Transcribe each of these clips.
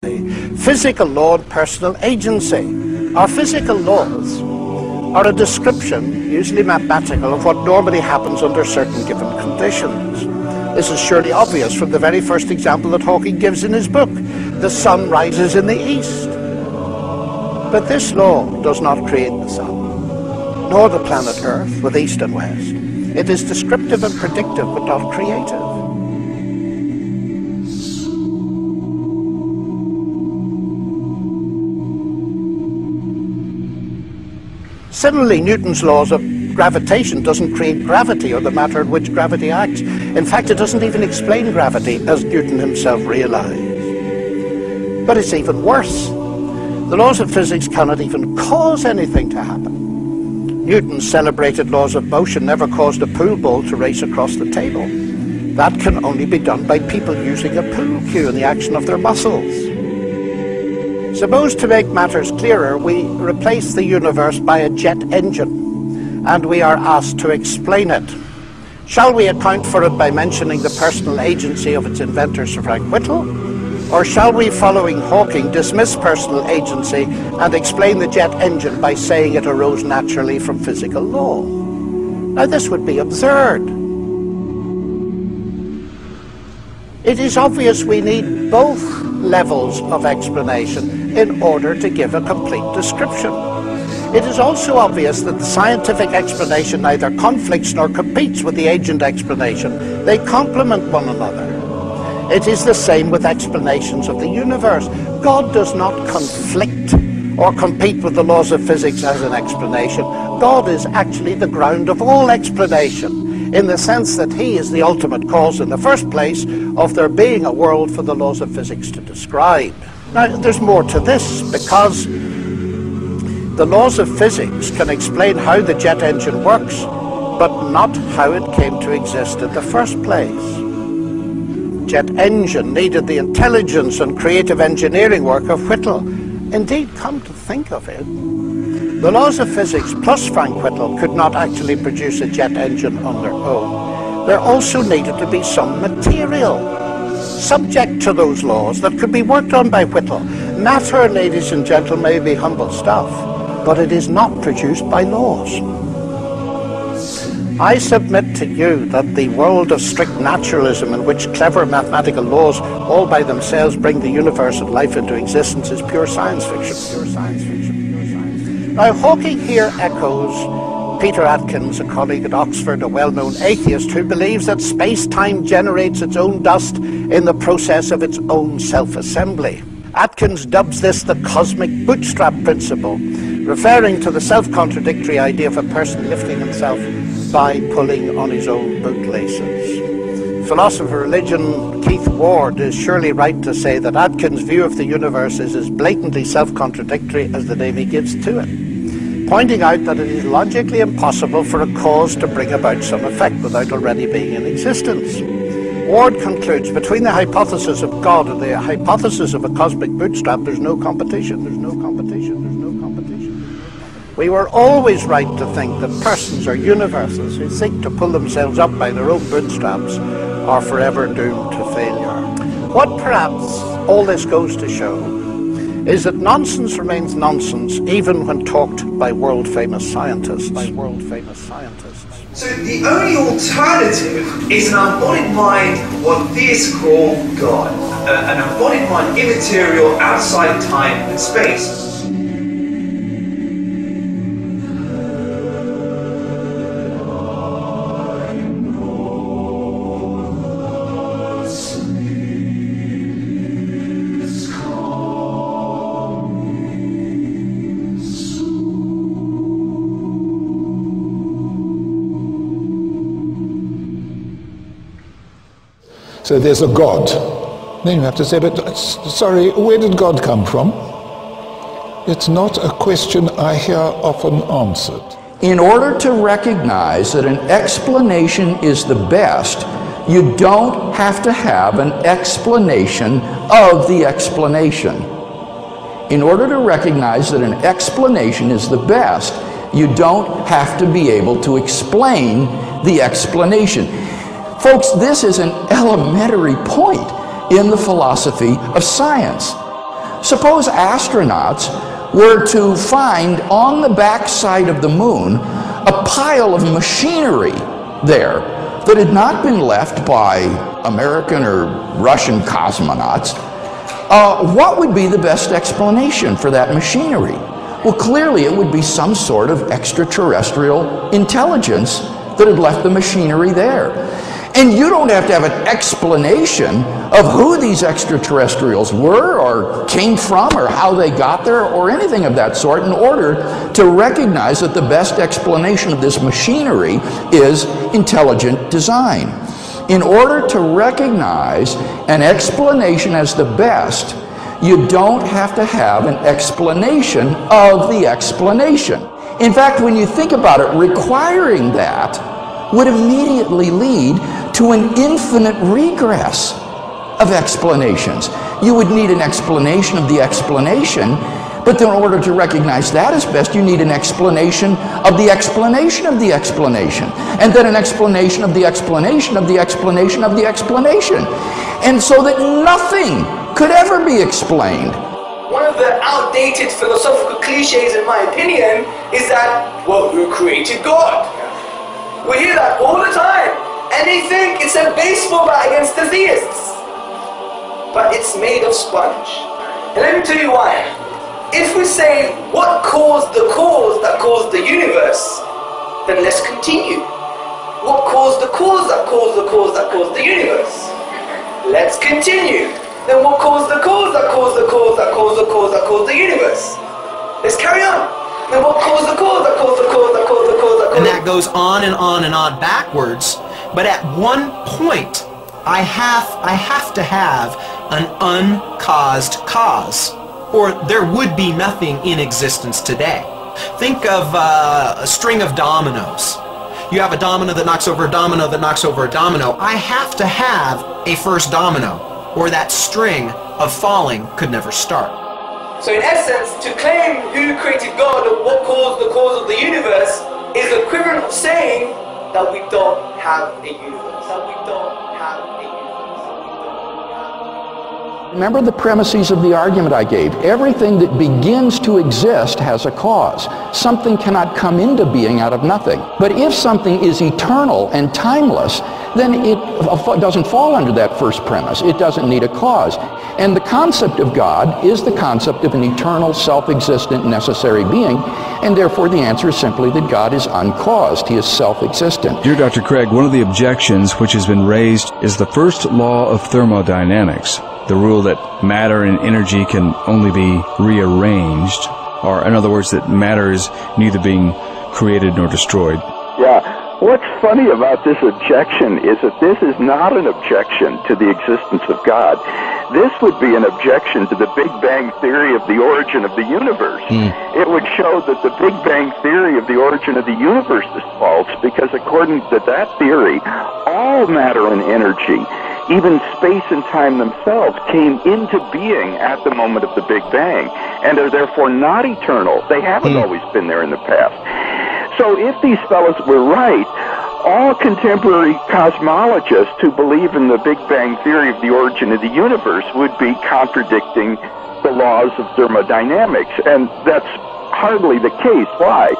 Physical law and personal agency. Our physical laws are a description, usually mathematical, of what normally happens under certain given conditions. This is surely obvious from the very first example that Hawking gives in his book. The sun rises in the east. But this law does not create the sun, nor the planet Earth with east and west. It is descriptive and predictive, but not creative. Similarly, Newton's laws of gravitation doesn't create gravity or the matter in which gravity acts. In fact, it doesn't even explain gravity, as Newton himself realized. But it's even worse. The laws of physics cannot even cause anything to happen. Newton's celebrated laws of motion never caused a pool ball to race across the table. That can only be done by people using a pool cue and the action of their muscles. Suppose, to make matters clearer, we replace the universe by a jet engine, and we are asked to explain it. Shall we account for it by mentioning the personal agency of its inventor, Sir Frank Whittle? Or shall we, following Hawking, dismiss personal agency and explain the jet engine by saying it arose naturally from physical law? Now, this would be absurd. It is obvious we need both levels of explanation in order to give a complete description. It is also obvious that the scientific explanation neither conflicts nor competes with the agent explanation. They complement one another. It is the same with explanations of the universe. God does not conflict or compete with the laws of physics as an explanation. God is actually the ground of all explanation, in the sense that he is the ultimate cause in the first place of there being a world for the laws of physics to describe. Now, there's more to this, because the laws of physics can explain how the jet engine works, but not how it came to exist in the first place. Jet engine needed the intelligence and creative engineering work of Whittle. Indeed, come to think of it, the laws of physics plus Frank Whittle could not actually produce a jet engine on their own. There also needed to be some material subject to those laws that could be worked on by Whittle. Matter, ladies and gentlemen, may be humble stuff, but it is not produced by laws. I submit to you that the world of strict naturalism, in which clever mathematical laws all by themselves bring the universe and life into existence, is pure science fiction. Pure science fiction. Now, Hawking here echoes Peter Atkins, a colleague at Oxford, a well-known atheist who believes that space-time generates its own dust in the process of its own self-assembly. Atkins dubs this the cosmic bootstrap principle, referring to the self-contradictory idea of a person lifting himself by pulling on his own bootlaces. Philosopher of religion Keith Ward is surely right to say that Atkins' view of the universe is as blatantly self-contradictory as the name he gives to it, pointing out that it is logically impossible for a cause to bring about some effect without already being in existence. Ward concludes, between the hypothesis of God and the hypothesis of a cosmic bootstrap, there's no competition, there's no competition, there's no competition. We were always right to think that persons or universes who seek to pull themselves up by their own bootstraps are forever doomed to failure. What perhaps all this goes to show is that nonsense remains nonsense even when talked by world-famous scientists. So the only alternative is an embodied mind, what theists call God. An embodied mind, immaterial, outside time and space. So there's a God. Then you have to say, but sorry, where did God come from? It's not a question I hear often answered. In order to recognize that an explanation is the best, you don't have to have an explanation of the explanation. In order to recognize that an explanation is the best, you don't have to be able to explain the explanation. Folks, this is an elementary point in the philosophy of science. Suppose astronauts were to find on the backside of the moon a pile of machinery there that had not been left by American or Russian cosmonauts. What would be the best explanation for that machinery? Well, clearly it would be some sort of extraterrestrial intelligence that had left the machinery there. And you don't have to have an explanation of who these extraterrestrials were or came from or how they got there or anything of that sort in order to recognize that the best explanation of this machinery is intelligent design. In order to recognize an explanation as the best, you don't have to have an explanation of the explanation. In fact, when you think about it, requiring that would immediately lead to an infinite regress of explanations. You would need an explanation of the explanation, but in order to recognize that as best, you need an explanation of the explanation of the explanation, and then an explanation of the explanation of the explanation of the explanation, and so that nothing could ever be explained. One of the outdated philosophical cliches, in my opinion, is that, well, who created God? We hear that all the time, and they think it's a baseball bat against the theists. But it's made of sponge. And let me tell you why. If we say, what caused the cause that caused the universe, then let's continue. What caused the cause that caused the cause that caused the universe? Let's continue. Then what caused the cause that caused the cause that caused the cause that caused the universe? Let's carry on. Then what caused the cause that caused the cause that caused the cause that caused? And that goes on and on and on backwards. But at one point, I have to have an uncaused cause, or there would be nothing in existence today. Think of a string of dominoes. You have a domino that knocks over a domino that knocks over a domino. I have to have a first domino, or that string of falling could never start. So in essence, to claim who created God or what caused the cause of the universe is the equivalent of saying that we don't have a universe. That we don't have a universe. Remember the premises of the argument I gave. Everything that begins to exist has a cause. Something cannot come into being out of nothing. But if something is eternal and timeless, then it doesn't fall under that first premise. It doesn't need a cause. And the concept of God is the concept of an eternal, self-existent, necessary being, and therefore the answer is simply that God is uncaused. He is self-existent. Dear Dr. Craig, one of the objections which has been raised is the first law of thermodynamics, the rule that matter and energy can only be rearranged, or in other words, that matter is neither being created nor destroyed. Yeah. What's funny about this objection is that this is not an objection to the existence of God. This would be an objection to the Big Bang theory of the origin of the universe. It would show that the Big Bang theory of the origin of the universe is false, because according to that theory, all matter and energy, even space and time themselves, came into being at the moment of the Big Bang, and are therefore not eternal. They haven't always been there in the past. So if these fellows were right, all contemporary cosmologists who believe in the Big Bang theory of the origin of the universe would be contradicting the laws of thermodynamics, and that's hardly the case. Why?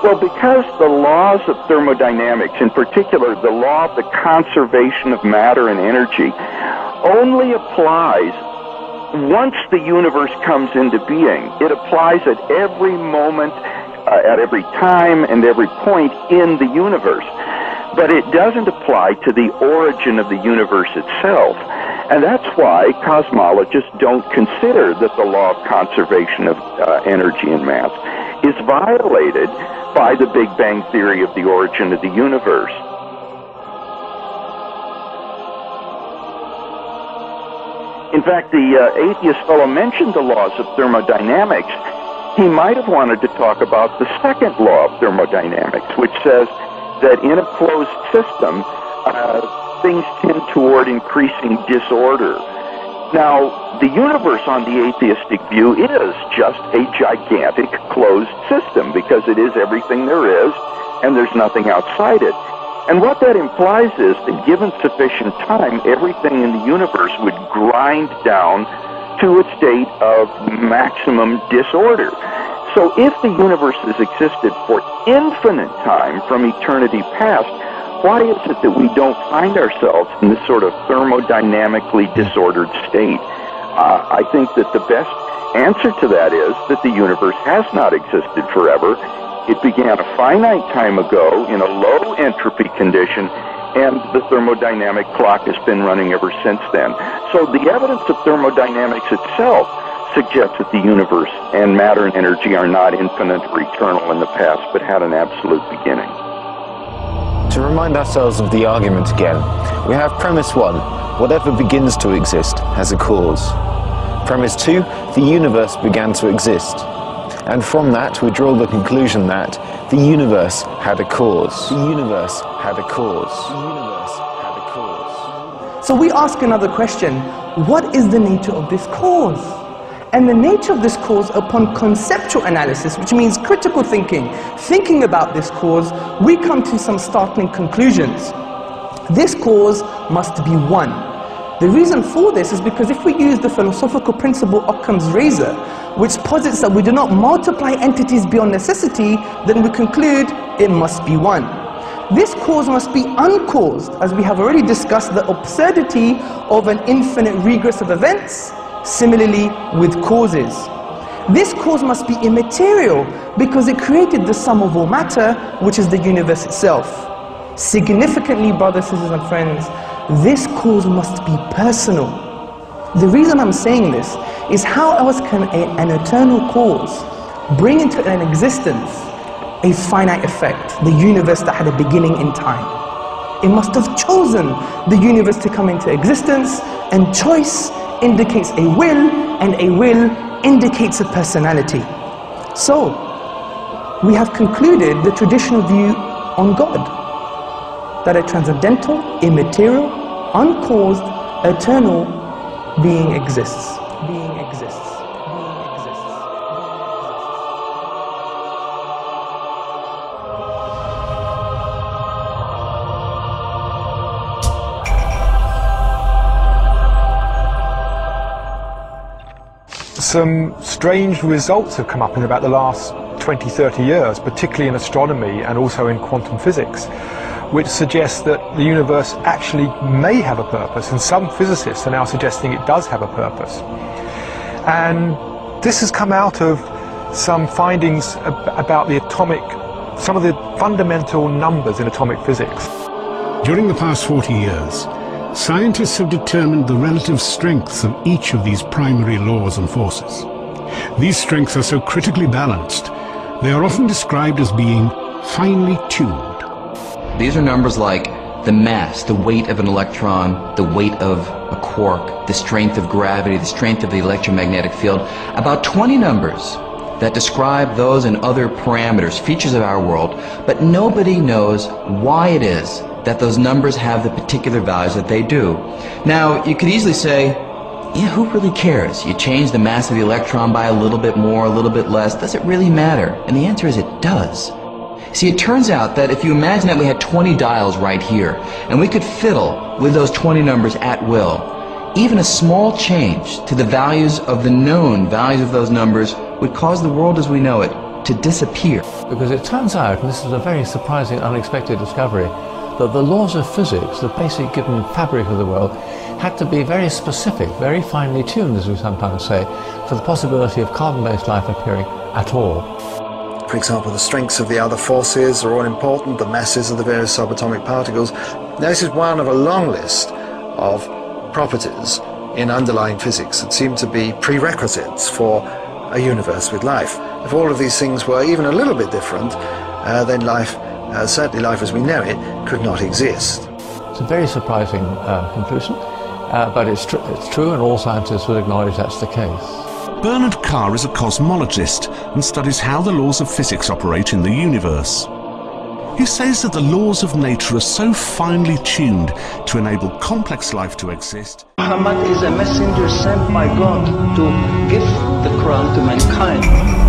Well, because the laws of thermodynamics, in particular the law of the conservation of matter and energy, only applies once the universe comes into being. It applies at every moment, at every time, and every point in the universe. But it doesn't apply to the origin of the universe itself. And that's why cosmologists don't consider that the law of conservation of energy and mass is violated by the Big Bang theory of the origin of the universe. In fact, the atheist fellow mentioned the laws of thermodynamics. He might have wanted to talk about the second law of thermodynamics, which says that in a closed system, things tend toward increasing disorder. Now, the universe on the atheistic view is just a gigantic closed system, because it is everything there is, and there's nothing outside it. And what that implies is that given sufficient time, everything in the universe would grind down to a state of maximum disorder. So if the universe has existed for infinite time from eternity past, why is it that we don't find ourselves in this sort of thermodynamically disordered state? I think that the best answer to that is that the universe has not existed forever. It began a finite time ago in a low entropy condition, and the thermodynamic clock has been running ever since then. So the evidence of thermodynamics itself suggests that the universe and matter and energy are not infinite or eternal in the past, but had an absolute beginning. To remind ourselves of the argument again, we have premise 1, whatever begins to exist has a cause. Premise 2, the universe began to exist. And from that we draw the conclusion that the universe had a cause. The universe had a cause. The universe had a cause. So we ask another question, what is the nature of this cause? And the nature of this cause upon conceptual analysis, which means critical thinking about this cause, we come to some startling conclusions. This cause must be one. The reason for this is because if we use the philosophical principle Occam's razor, which posits that we do not multiply entities beyond necessity, then we conclude it must be one. This cause must be uncaused, as we have already discussed the absurdity of an infinite regress of events. Similarly with causes. This cause must be immaterial because it created the sum of all matter, which is the universe itself. Significantly, brothers, sisters and friends, this cause must be personal. The reason I'm saying this is how else can an eternal cause bring into an existence a finite effect, the universe that had a beginning in time? It must have chosen the universe to come into existence, and choice indicates a will, and a will indicates a personality. So, we have concluded the traditional view on God, that a transcendental, immaterial, uncaused, eternal being exists. Being exists. Being exists. Some strange results have come up in about the last 20-30 years, particularly in astronomy and also in quantum physics, which suggests that the universe actually may have a purpose, and some physicists are now suggesting it does have a purpose. And this has come out of some findings about the some of the fundamental numbers in atomic physics. During the past 40 years, scientists have determined the relative strengths of each of these primary laws and forces. These strengths are so critically balanced, they are often described as being finely tuned. These are numbers like the mass, the weight of an electron, the weight of a quark, the strength of gravity, the strength of the electromagnetic field. About 20 numbers that describe those and other parameters, features of our world, but nobody knows why it is that those numbers have the particular values that they do. Now, you could easily say, yeah, who really cares? You change the mass of the electron by a little bit more, a little bit less. Does it really matter? And the answer is it does. See, it turns out that if you imagine that we had 20 dials right here, and we could fiddle with those 20 numbers at will, even a small change to the values of the known values of those numbers would cause the world as we know it to disappear. Because it turns out, and this is a very surprising, unexpected discovery, that the laws of physics, the basic given fabric of the world, had to be very specific, very finely tuned, as we sometimes say, for the possibility of carbon-based life appearing at all. For example, the strengths of the other forces are all important, the masses of the various subatomic particles. Now, this is one of a long list of properties in underlying physics that seem to be prerequisites for a universe with life. If all of these things were even a little bit different, then life, certainly life as we know it, could not exist. It's a very surprising conclusion, but it's true, and all scientists will acknowledge that's the case. Bernard Carr is a cosmologist and studies how the laws of physics operate in the universe. He says that the laws of nature are so finely tuned to enable complex life to exist. Muhammad is a messenger sent by God to give the Quran to mankind.